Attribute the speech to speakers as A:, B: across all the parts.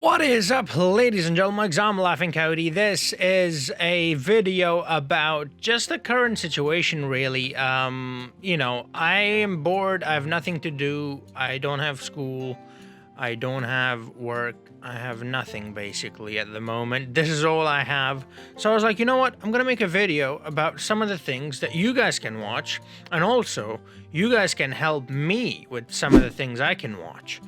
A: What is up, ladies and gentlemen? I'm Laughing Coyote. This is a video about just the current situation, really. I am bored. I have nothing to do. I don't have school. I don't have work. I have nothing, basically, at the moment. This is all I have. So I was like, you know what? I'm going to make a video about some of the things that you guys can watch. And also, you guys can help me with some of the things I can watch.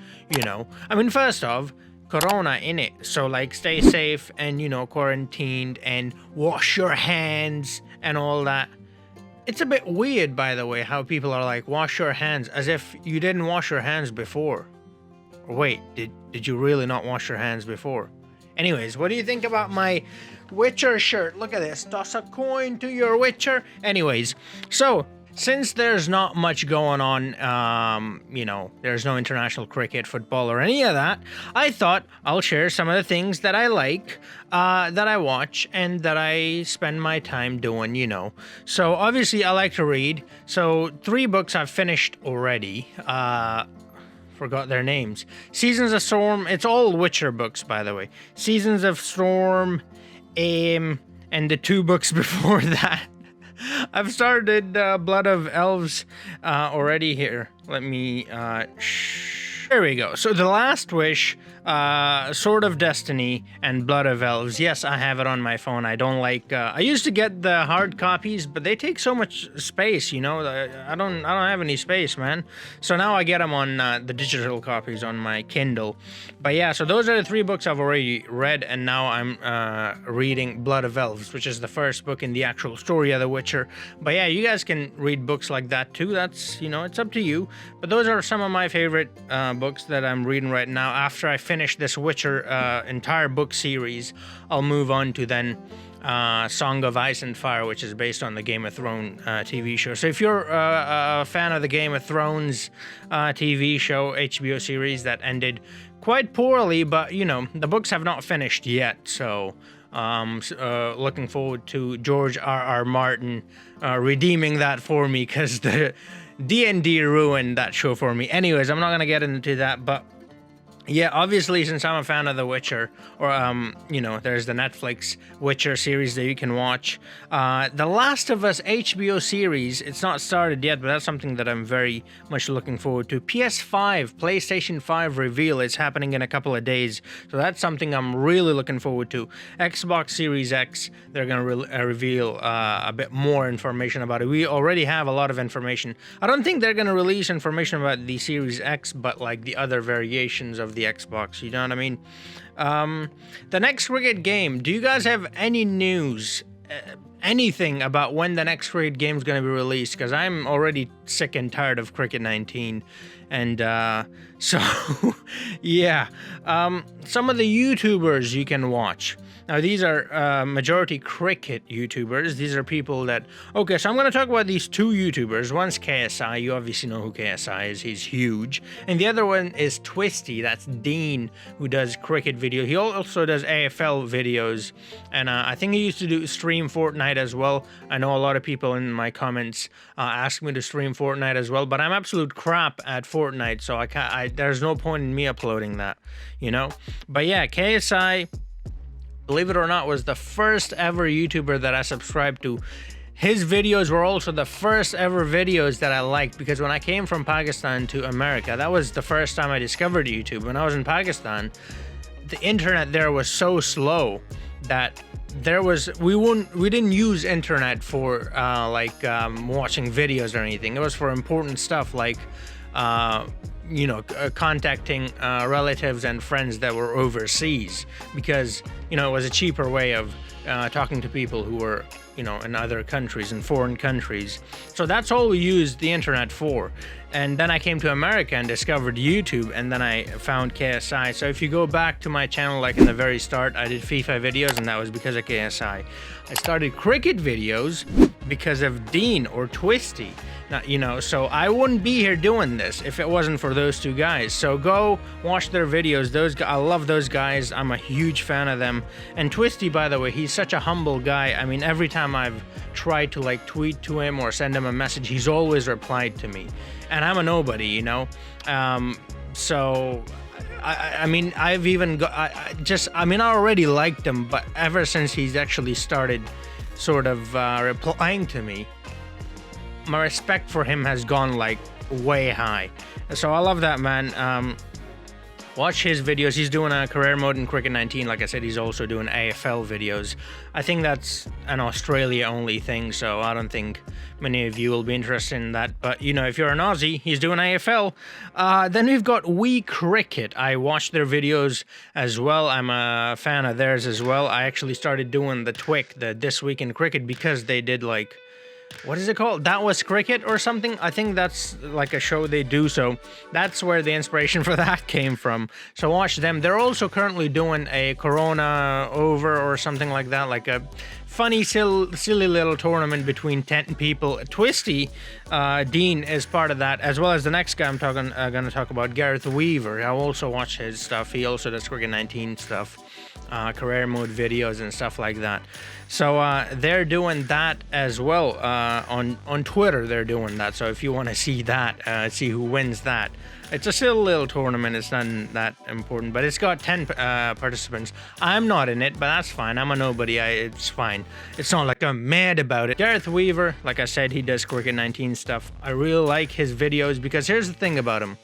A: First off, Corona in it, so like stay safe and quarantined and wash your hands and all that. It's a bit weird, by the way, how people are like wash your hands as if you didn't wash your hands before. Wait, did you really not wash your hands before? Anyways, what do you think about my Witcher shirt? Look at this, toss a coin to your Witcher. Anyways, so since there's not much going on, there's no international cricket, football, or any of that, I thought I'll share some of the things that I like, that I watch, and that I spend my time doing, So obviously I like to read. So 3 books I've finished already. Forgot their names. Seasons of Storm. It's all Witcher books, by the way. Seasons of Storm, and the 2 books before that. I've started Blood of Elves already here. Let me, there we go. So The Last Wish, Sword of Destiny, and Blood of Elves. Yes, I have it on my phone. I don't like, I used to get the hard copies, but they take so much space, I don't have any space, man. So now I get them on the digital copies on my Kindle. But yeah, so those are the 3 books I've already read, and now I'm reading Blood of Elves, which is the first book in the actual story of The Witcher. But yeah, you guys can read books like that too. That's, it's up to you. But those are some of my favorite books that I'm reading right now. After I finish this Witcher entire book series, I'll move on to then Song of Ice and Fire, which is based on the Game of Thrones TV show. So if you're a fan of the Game of Thrones TV show, HBO series that ended quite poorly, but the books have not finished yet, so looking forward to George R.R. Martin redeeming that for me, because the D&D ruined that show for me. Anyways, I'm not gonna get into that, but yeah, obviously, since I'm a fan of The Witcher, or, there's the Netflix Witcher series that you can watch. The Last of Us HBO series, it's not started yet, but that's something that I'm very much looking forward to. PS5, PlayStation 5 reveal, it's happening in a couple of days, so that's something I'm really looking forward to. Xbox Series X, they're going to reveal a bit more information about it. We already have a lot of information. I don't think they're going to release information about the Series X, but like the other variations of the Xbox, you know what I mean? The next cricket game, do you guys have any news, anything about when the next cricket game is going to be released? Because I'm already sick and tired of Cricket 19, and so yeah, some of the YouTubers you can watch. Now, these are majority cricket YouTubers. These are people that... Okay, so I'm going to talk about these 2 YouTubers. One's KSI. You obviously know who KSI is. He's huge. And the other one is Twisty. That's Dean, who does cricket video. He also does AFL videos. And I think he used to stream Fortnite as well. I know a lot of people in my comments ask me to stream Fortnite as well. But I'm absolute crap at Fortnite. So there's no point in me uploading that, But yeah, KSI... believe it or not, was the first ever YouTuber that I subscribed to. His videos were also the first ever videos that I liked, because when I came from Pakistan to America, that was the first time I discovered YouTube. When I was in Pakistan, the internet there was so slow that we didn't use internet for watching videos or anything. It was for important stuff like contacting relatives and friends that were overseas, because it was a cheaper way of talking to people who were in other countries, in foreign countries. So that's all we used the internet for. And then I came to America and discovered YouTube, and then I found KSI. So if you go back to my channel, like in the very start, I did FIFA videos, and that was because of KSI. I started cricket videos because of Dean or Twisty. So I wouldn't be here doing this if it wasn't for those 2 guys. So go watch their videos. I love those guys. I'm a huge fan of them. And Twisty, by the way, he's such a humble guy. I mean, every time I've tried to tweet to him or send him a message, he's always replied to me. And I'm a nobody, So I mean, I've even got, I mean, I already liked him, but ever since he's actually started sort of replying to me, my respect for him has gone like way high. So I love that man. Watch his videos. He's doing a career mode in Cricket 19. Like I said, he's also doing AFL videos. I think that's an Australia only thing, so I don't think many of you will be interested in that. But, you know, if you're an Aussie, he's doing AFL. Then we've got We Cricket. I watched their videos as well. I'm a fan of theirs as well. I actually started doing the TWIC, the This Week in Cricket, because they did like, what is it called? That Was Cricket or something? I think that's like a show they do, so that's where the inspiration for that came from. So watch them. They're also currently doing a Corona Over or something like that, like a funny, silly little tournament between 10 people. Twisty Dean is part of that, as well as the next guy I'm going to talk about, Gareth Weaver. I also watch his stuff. He also does Cricket 19 stuff, career mode videos and stuff like that. So they're doing that as well on Twitter. They're doing that. So if you want to see that, see who wins that. It's a silly little tournament. It's not that important, but it's got 10 participants. I'm not in it, but that's fine. I'm a nobody. It's fine. It's not like I'm mad about it. Gareth Weaver, like I said, he does Cricket 19 stuff. I really like his videos because here's the thing about him.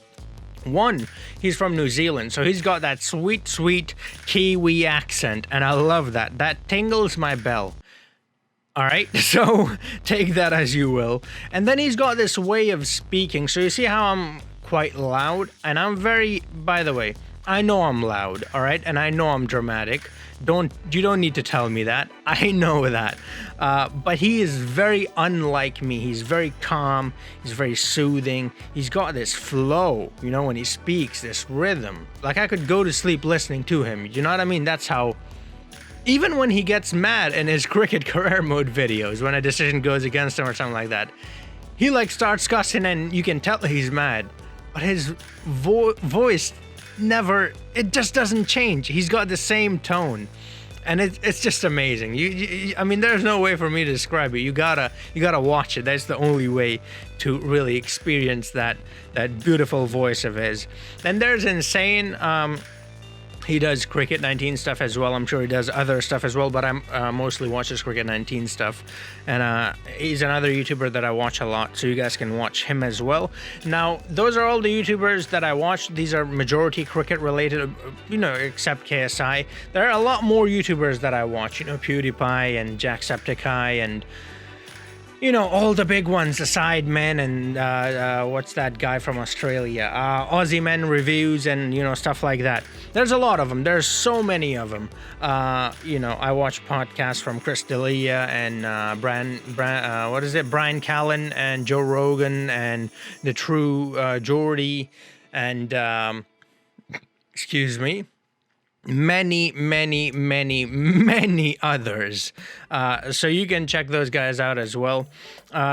A: One, he's from New Zealand, so he's got that sweet, sweet Kiwi accent, and I love that. That tingles my bell. All right, so take that as you will. And then he's got this way of speaking. So you see how I'm quite loud? And I'm very, by the way, I know I'm loud, all right? And I know I'm dramatic. You don't need to tell me that. I know that. But he is very unlike me. He's very calm. He's very soothing. He's got this flow, you know, when he speaks, this rhythm. Like I could go to sleep listening to him. You know what I mean? That's how, even when he gets mad in his cricket career mode videos, when a decision goes against him or something like that, he like starts cussing and you can tell he's mad. But his voice never, it just doesn't change. He's got the same tone, and it's just amazing. I mean, there's no way for me to describe it. You gotta watch it. That's the only way to really experience that beautiful voice of his. Then there's Insane. He does Cricket 19 stuff as well. I'm sure he does other stuff as well, but I mostly watch his Cricket 19 stuff. And he's another YouTuber that I watch a lot, so you guys can watch him as well. Now, those are all the YouTubers that I watch. These are majority cricket related, you know, except KSI. There are a lot more YouTubers that I watch, you know, PewDiePie and Jacksepticeye and, you know, all the big ones, the Sidemen and what's that guy from Australia? Aussie Men Reviews and, you know, stuff like that. There's a lot of them. There's so many of them. You know, I watch podcasts from Chris D'Elia and Brian Callen and Joe Rogan and The True Geordie and, excuse me, many others. So you can check those guys out as well.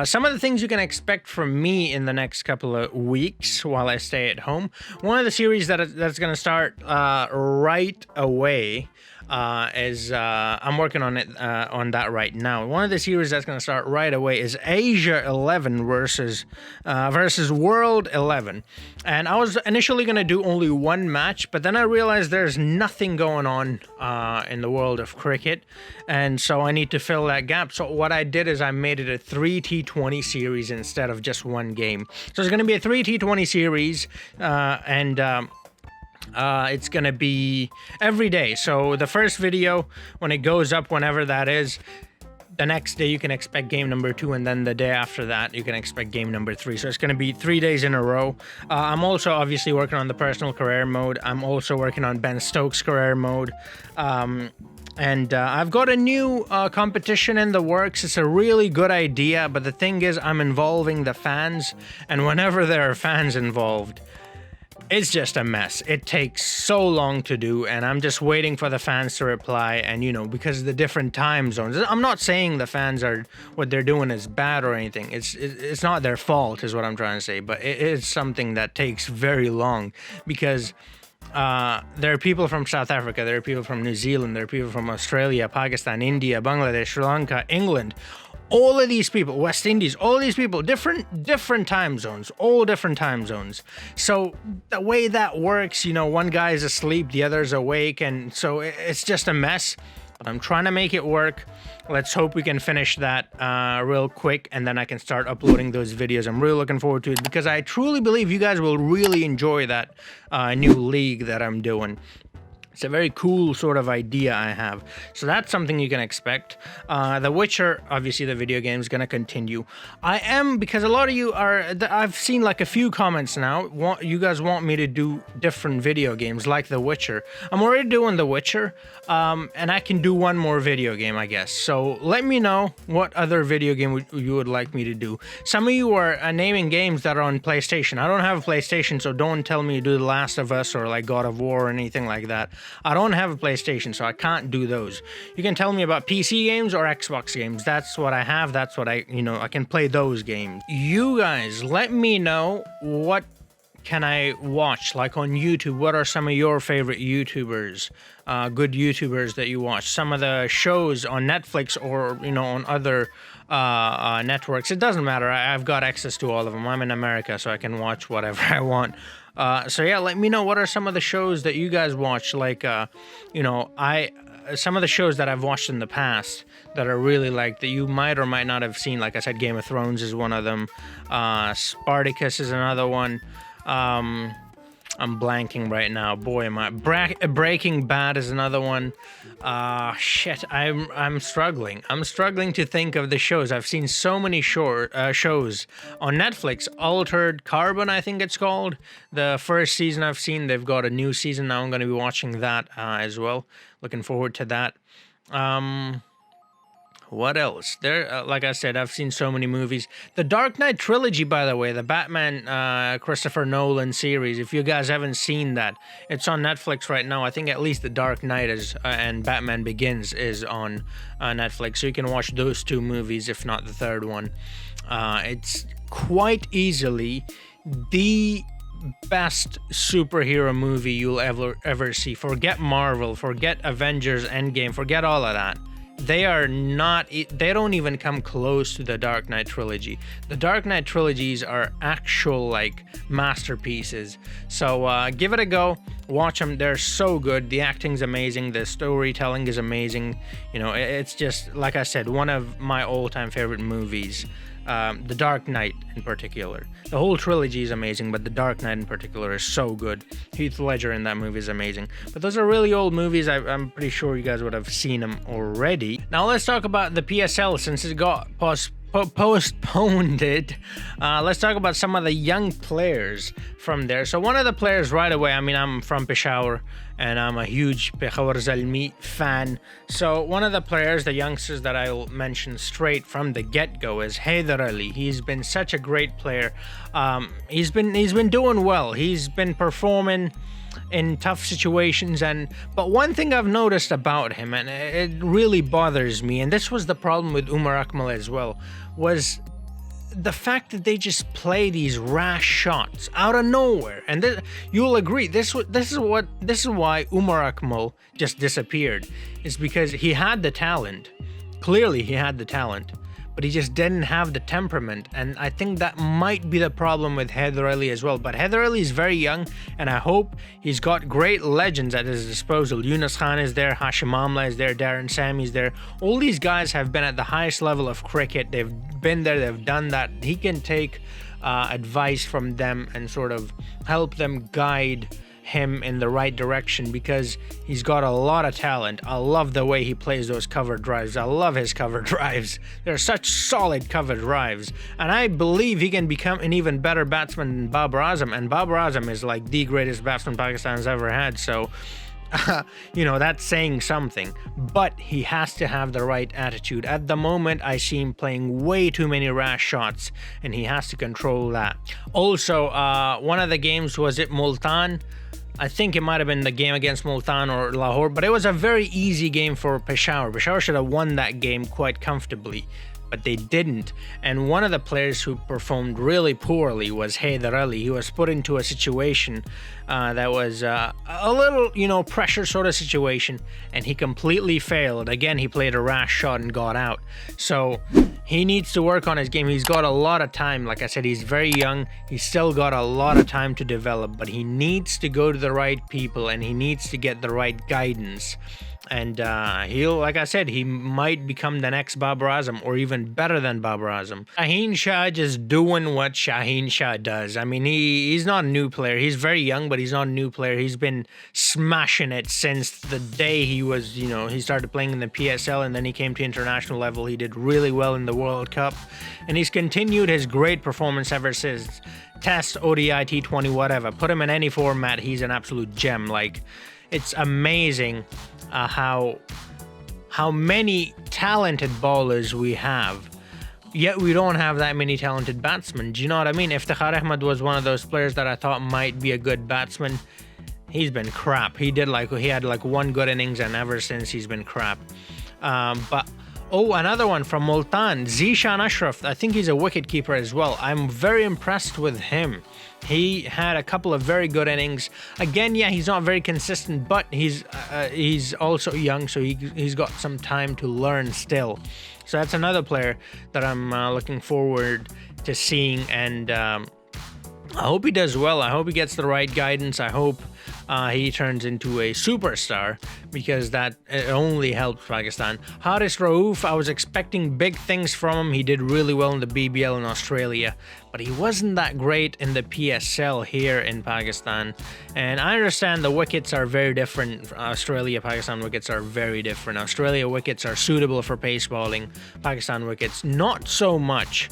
A: Some of the things you can expect from me in the next couple of weeks while I stay at home. One of the series that's going to start right away is I'm working on it on that right now. One of the series that's going to start right away is Asia 11 versus World 11. And I was initially going to do only one match, but then I realized there's nothing going on in the world of cricket, and so I need to fill that gap. So what I did is I made it a 3 T20 series instead of just one game. So it's going to be a 3 T20 series, and it's gonna be every day. So the first video, when it goes up, whenever that is, the next day you can expect game number 2, and then the day after that you can expect game number 3. So it's going to be 3 days in a row. I'm also obviously working on the personal career mode. I'm also working on Ben Stokes career mode. And I've got a new competition in the works. It's a really good idea, but the thing is I'm involving the fans, and whenever there are fans involved, it's just a mess. It takes so long to do, and I'm just waiting for the fans to reply. And, you know, because of the different time zones, I'm not saying the fans are, what they're doing is bad or anything. It's not their fault is what I'm trying to say, but it is something that takes very long because there are people from South Africa, there are people from New Zealand, there are people from Australia, Pakistan, India, Bangladesh, Sri Lanka, England, all of these people, West Indies, all these people, different time zones, all different time zones. So the way that works, you know, one guy is asleep, the other's awake, and so it's just a mess. But I'm trying to make it work. Let's hope we can finish that real quick, and then I can start uploading those videos. I'm really looking forward to it because I truly believe you guys will really enjoy that new league that I'm doing. It's a very cool sort of idea I have. So that's something you can expect. The Witcher, obviously the video game is going to continue. Because a lot of you are, I've seen like a few comments now, you guys want me to do different video games like The Witcher. I'm already doing The Witcher, and I can do one more video game, I guess. So let me know what other video game you would like me to do. Some of you are naming games that are on PlayStation. I don't have a PlayStation, so don't tell me to do The Last of Us or like God of War or anything like that. I don't have a PlayStation, so I can't do those. You can tell me about PC games or Xbox games. That's what I have. That's what I can play those games. You guys, let me know what can I watch, like on YouTube. What are some of your favorite YouTubers, good YouTubers that you watch? Some of the shows on Netflix or, on other networks. It doesn't matter. I've got access to all of them. I'm in America, so I can watch whatever I want. So yeah, let me know what are some of the shows that you guys watch. Like, some of the shows that I've watched in the past that are really like that you might or might not have seen. Like I said, Game of Thrones is one of them. Spartacus is another one. I'm blanking right now. Boy, am I. Breaking Bad is another one. Shit, I'm struggling. I'm struggling to think of the shows. I've seen so many shows on Netflix. Altered Carbon, I think it's called. The first season I've seen. They've got a new season now. I'm going to be watching that as well. Looking forward to that. What else? Like I said, I've seen so many movies. The Dark Knight trilogy, by the way, the Batman Christopher Nolan series. If you guys haven't seen that, it's on Netflix right now. I think at least The Dark Knight is and Batman Begins is on Netflix, so you can watch those two movies, if not the third one. It's quite easily the best superhero movie you'll ever see. Forget Marvel, forget Avengers Endgame, forget all of that. They don't even come close to the Dark Knight trilogy. The Dark Knight trilogies are actual like masterpieces. So give it a go, watch them. They're so good. The acting's amazing. The storytelling is amazing. It's just, like I said, one of my all-time favorite movies. The Dark Knight in particular. The whole trilogy is amazing, but The Dark Knight in particular is so good. Heath Ledger in that movie is amazing. But those are really old movies. I'm pretty sure you guys would have seen them already. Now let's talk about the PSL since it got postponed it. Let's talk about some of the young players from there. So one of the players right away, I'm from Peshawar and I'm a huge Peshawar Zalmi fan. So one of the players, the youngsters that I'll mention straight from the get-go is Haider Ali. He's been such a great player. He's been doing well. He's been performing in tough situations, but one thing I've noticed about him, and it really bothers me, and this was the problem with Umar Akmal as well, was the fact that they just play these rash shots out of nowhere. And you'll agree, this is why Umar Akmal just disappeared, is because he had the talent. Clearly he had the talent, but he just didn't have the temperament, and I think that might be the problem with Haider Ali as well. But Haider Ali is very young, and I hope he's got great legends at his disposal. Yunus Khan is there, Hashim Amla is there, Darren Sammy's there. All these guys have been at the highest level of cricket. They've been there, they've done that. He can take advice from them and sort of help them guide him in the right direction, because he's got a lot of talent. I love the way he plays those cover drives. I love his cover drives. They're such solid cover drives, and I believe he can become an even better batsman than Babar Azam, and Babar Azam is like the greatest batsman Pakistan's ever had. So that's saying something, but he has to have the right attitude. At the moment, I see him playing way too many rash shots, and he has to control that. Also, one of the games, was it Multan? I think it might have been the game against Multan or Lahore, but it was a very easy game for Peshawar. Peshawar should have won that game quite comfortably, but they didn't. And one of the players who performed really poorly was Haider Ali. He was put into a situation that was a little, pressure sort of situation, and he completely failed. Again, he played a rash shot and got out. So he needs to work on his game. He's got a lot of time. Like I said, he's very young. He's still got a lot of time to develop, but he needs to go to the right people and he needs to get the right guidance. And he'll, like I said, he might become the next Babar Azam or even better than Babar Azam. Shaheen Shah just doing what Shaheen Shah does. I mean, he's not a new player. He's very young, but he's not a new player. He's been smashing it since the day he was, you know, he started playing in the PSL and then he came to international level. He did really well in the World Cup and he's continued his great performance ever since. Test, ODI, T20, whatever. Put him in any format, he's an absolute gem. Like, it's amazing how many talented bowlers we have, yet we don't have that many talented batsmen. Do you know what I mean? Iftikhar Ahmed was one of those players that I thought might be a good batsman. He's been crap. He had like one good innings, and ever since he's been crap. Another one from Multan, Zishan Ashraf. I think he's a wicketkeeper as well. I'm very impressed with him. He had a couple of very good innings. Again, yeah, he's not very consistent, but he's also young, so he's got some time to learn still. So that's another player that I'm looking forward to seeing, and I hope he does well. I hope he gets the right guidance. I hope he turns into a superstar, because that only helps Pakistan. Haris Rauf, I was expecting big things from him. He did really well in the BBL in Australia, but he wasn't that great in the PSL here in Pakistan. And I understand the wickets are very different. Australia-Pakistan wickets are very different. Australia wickets are suitable for pace bowling. Pakistan wickets, not so much.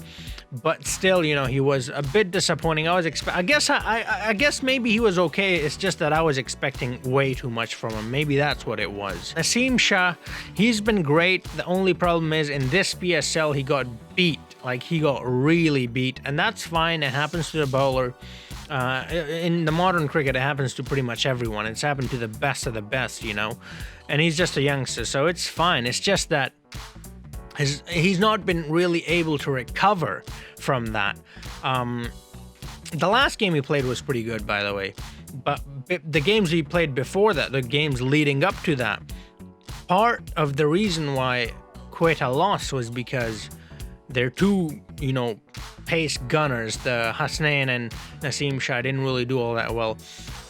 A: But still, you know, he was a bit disappointing. I guess maybe he was okay. It's just that I was expecting way too much from him. Maybe that's what it was. Naseem Shah, he's been great. The only problem is in this PSL he got beat. Like, he got really beat, and that's fine. It happens to the bowler. In the modern cricket, it happens to pretty much everyone. It's happened to the best of the best, you know. And he's just a youngster, so it's fine. It's just that he's not been really able to recover from that. The last game he played was pretty good, by the way, but the games he played before that, the games leading up to that, part of the reason why Quetta lost was because they're two, you know, pace gunners. The Hasnain and Naseem Shah didn't really do all that well.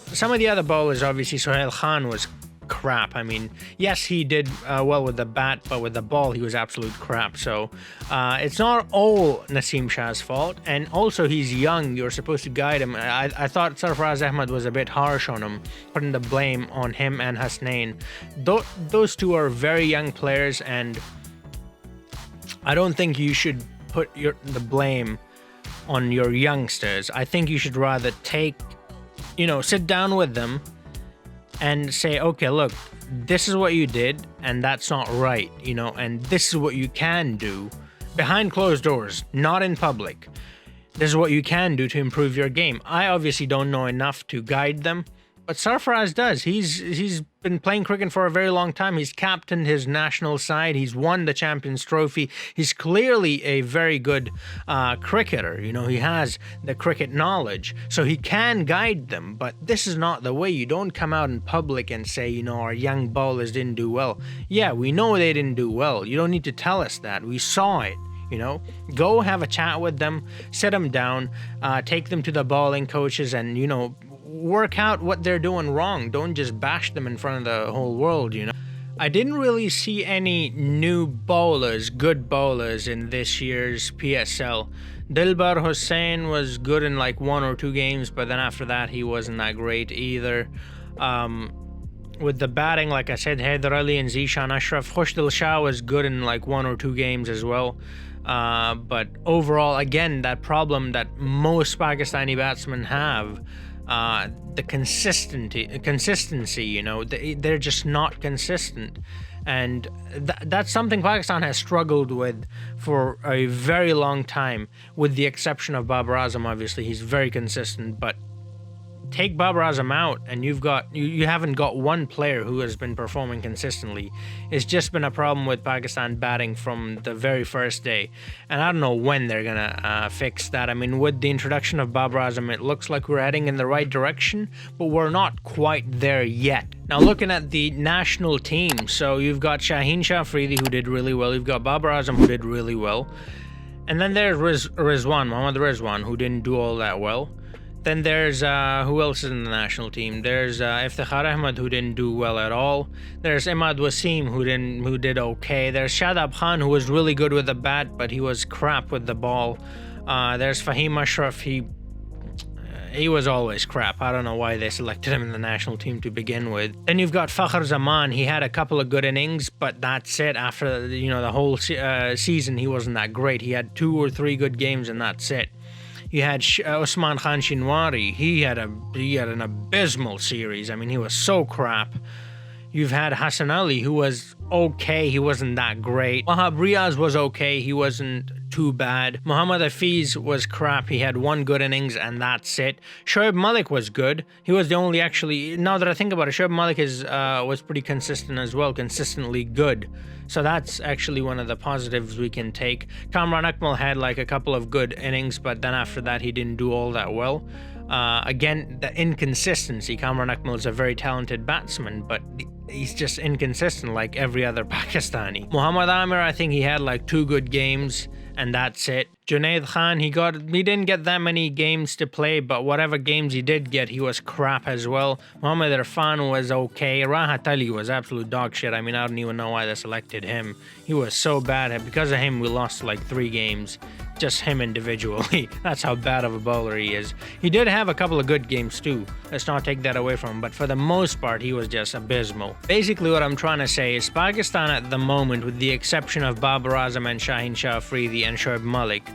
A: Some of the other bowlers, obviously, Sohail Khan was crap. I mean, yes, he did well with the bat, but with the ball, he was absolute crap. So it's not all Naseem Shah's fault. And also, he's young. You're supposed to guide him. I thought Sarfaraz Ahmed was a bit harsh on him, putting the blame on him and Hasnain. Those two are very young players, and I don't think you should put the blame on your youngsters. I think you should rather sit down with them and say, okay, look, this is what you did, and that's not right, you know, and this is what you can do behind closed doors, not in public. This is what you can do to improve your game. I obviously don't know enough to guide them, but Sarfaraz does. He's been playing cricket for a very long time. He's captained his national side. He's won the Champions Trophy. He's clearly a very good cricketer. You know, he has the cricket knowledge, so he can guide them. But this is not the way. You don't come out in public and say, you know, our young bowlers didn't do well. Yeah, we know they didn't do well. You don't need to tell us that. We saw it. You know, go have a chat with them, sit them down, take them to the bowling coaches, and, you know, work out what they're doing wrong. Don't just bash them in front of the whole world, you know. I didn't really see any new bowlers, good bowlers in this year's PSL. Dilbar Hussain was good in like 1 or 2 games, but then after that he wasn't that great either. With the batting, like I said, Haider Ali and Zishan Ashraf. Khushdil Shah was good in like 1 or 2 games as well. But overall, again, that problem that most Pakistani batsmen have, the consistency, you know, they're just not consistent. And that's something Pakistan has struggled with for a very long time, with the exception of Babar Azam. Obviously, he's very consistent, but take Babar Azam out, and you haven't got one player who has been performing consistently. It's just been a problem with Pakistan batting from the very first day, and I don't know when they're gonna fix that. I mean, with the introduction of Babar Azam, it looks like we're heading in the right direction, but we're not quite there yet. Now, looking at the national team, so you've got Shaheen Shah Afridi, who did really well. You've got Babar Azam, who did really well. And then there's Mohammad Rizwan, who didn't do all that well. Then there's, who else is in the national team? There's Iftikhar Ahmed, who didn't do well at all. There's Imad Wasim, who did okay. There's Shadab Khan, who was really good with the bat, but he was crap with the ball. There's Fahim Ashraf, he was always crap. I don't know why they selected him in the national team to begin with. Then you've got Fakhar Zaman. He had a couple of good innings, but that's it. After, the whole season, he wasn't that great. He had 2 or 3 good games, and that's it. You had Usman Khan Shinwari. He had an abysmal series. I mean, he was so crap. You've had Hassan Ali, who was okay. He wasn't that great. Wahab Riaz was okay. He wasn't too bad. Muhammad Hafiz was crap. He had 1 good innings, and that's it. Shoaib Malik was good. He was the only, actually, now that I think about it, Shoaib Malik was pretty consistent as well, consistently good. So that's actually one of the positives we can take. Kamran Akmal had like a couple of good innings, but then after that, he didn't do all that well. Again, the inconsistency. Kamran Akmal is a very talented batsman, but he's just inconsistent like every other Pakistani. Muhammad Amir, I think he had like 2 good games, and that's it. Junaid Khan, he didn't get that many games to play, but whatever games he did get, he was crap as well. Muhammad Irfan was okay. Rahat Ali was absolute dog shit. I mean, I don't even know why they selected him. He was so bad. Because of him, we lost like 3 games. Just him individually. That's how bad of a bowler he is. He did have a couple of good games too. Let's not take that away from him. But for the most part, he was just abysmal. Basically, what I'm trying to say is Pakistan at the moment, with the exception of Babar Azam and Shaheen Shah Afridi and Shoaib Malik,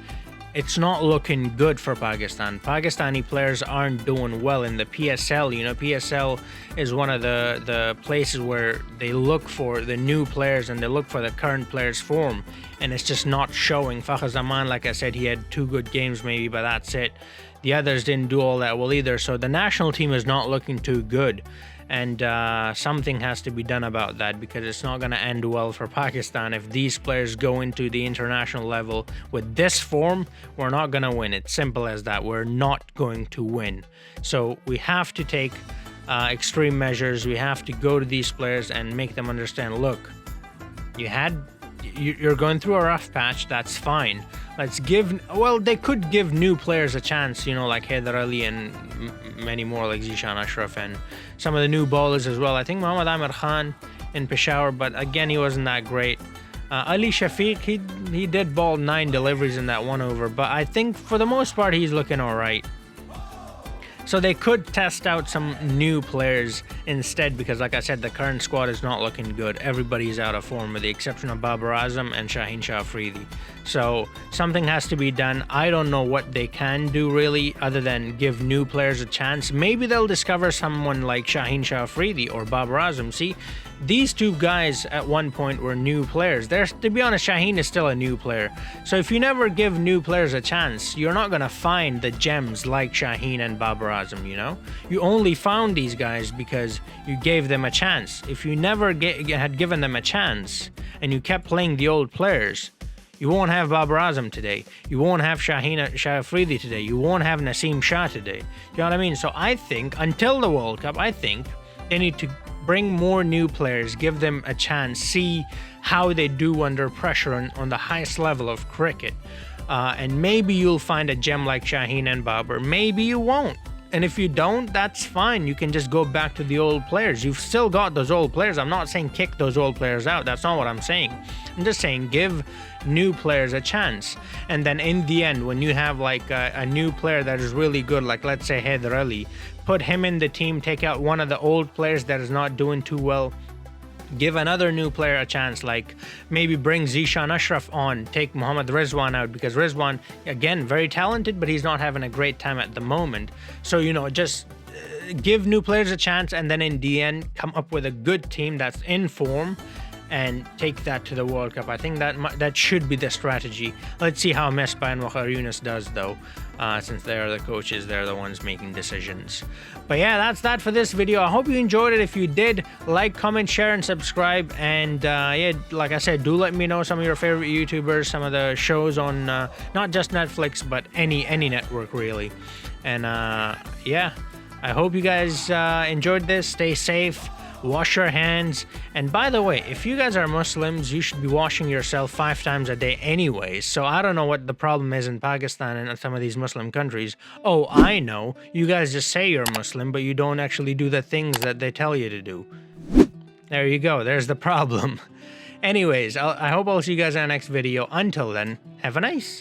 A: it's not looking good for Pakistan. Pakistani players aren't doing well in the PSL. PSL is one of the places where they look for the new players and they look for the current players' form. And it's just not showing. Fakhar Zaman, like I said, he had 2 good games maybe, but that's it. The others didn't do all that well either. So the national team is not looking too good. And something has to be done about that, because it's not going to end well for Pakistan. If these players go into the international level with this form, we're not going to win. It's simple as that. We're not going to win. So we have to take extreme measures. We have to go to these players and make them understand, look, you're going through a rough patch. That's fine. They could give new players a chance, like Haider Ali and many more, like Zishan Ashraf and some of the new bowlers as well. I think Muhammad Amir Khan in Peshawar, but again, he wasn't that great. Ali Shafiq, he did bowl 9 deliveries in that 1 over, but I think for the most part, he's looking all right. So they could test out some new players instead, because like I said, the current squad is not looking good. Everybody's out of form with the exception of Babar Azam and Shaheen Shah Afridi. So something has to be done. I don't know what they can do really, other than give new players a chance. Maybe they'll discover someone like Shaheen Shah Afridi or Babar Azam. See, these 2 guys at one point were new players. To be honest, Shaheen is still a new player. So if you never give new players a chance, you're not going to find the gems like Shaheen and Babar Azam, You only found these guys because you gave them a chance. If you never had given them a chance and you kept playing the old players, you won't have Babar Azam today. You won't have Shaheen Shah Afridi today. You won't have Naseem Shah today. You know what I mean? So I think, until the World Cup, I think they need to bring more new players, give them a chance, see how they do under pressure on the highest level of cricket. And maybe you'll find a gem like Shaheen and Babar. Maybe you won't. And if you don't, that's fine. You can just go back to the old players. You've still got those old players. I'm not saying kick those old players out. That's not what I'm saying. I'm just saying give new players a chance. And then in the end, when you have like a new player that is really good, like let's say Haider Ali, put him in the team, take out one of the old players that is not doing too well, give another new player a chance, like maybe bring Zishan Ashraf on, take Muhammad Rizwan out, because Rizwan, again, very talented, but he's not having a great time at the moment. So, just give new players a chance, and then in the end, come up with a good team that's in form, and take that to the World Cup. I think that should be the strategy. Let's see how Mespa and Wakhar Younis does, though, since they're the coaches, they're the ones making decisions. But yeah, that's that for this video. I hope you enjoyed it. If you did, like, comment, share, and subscribe. And yeah, like I said, do let me know some of your favorite YouTubers, some of the shows on not just Netflix, but any network really. And yeah, I hope you guys enjoyed this. Stay safe, wash your hands, and by the way, if you guys are Muslims, you should be washing yourself 5 times a day anyways. So I don't know what the problem is in Pakistan and some of these Muslim countries. Oh, I know, you guys just say you're Muslim, but you don't actually do the things that they tell you to do. There you go, there's the problem. Anyways, I hope I'll see you guys in the next video. Until then, have a nice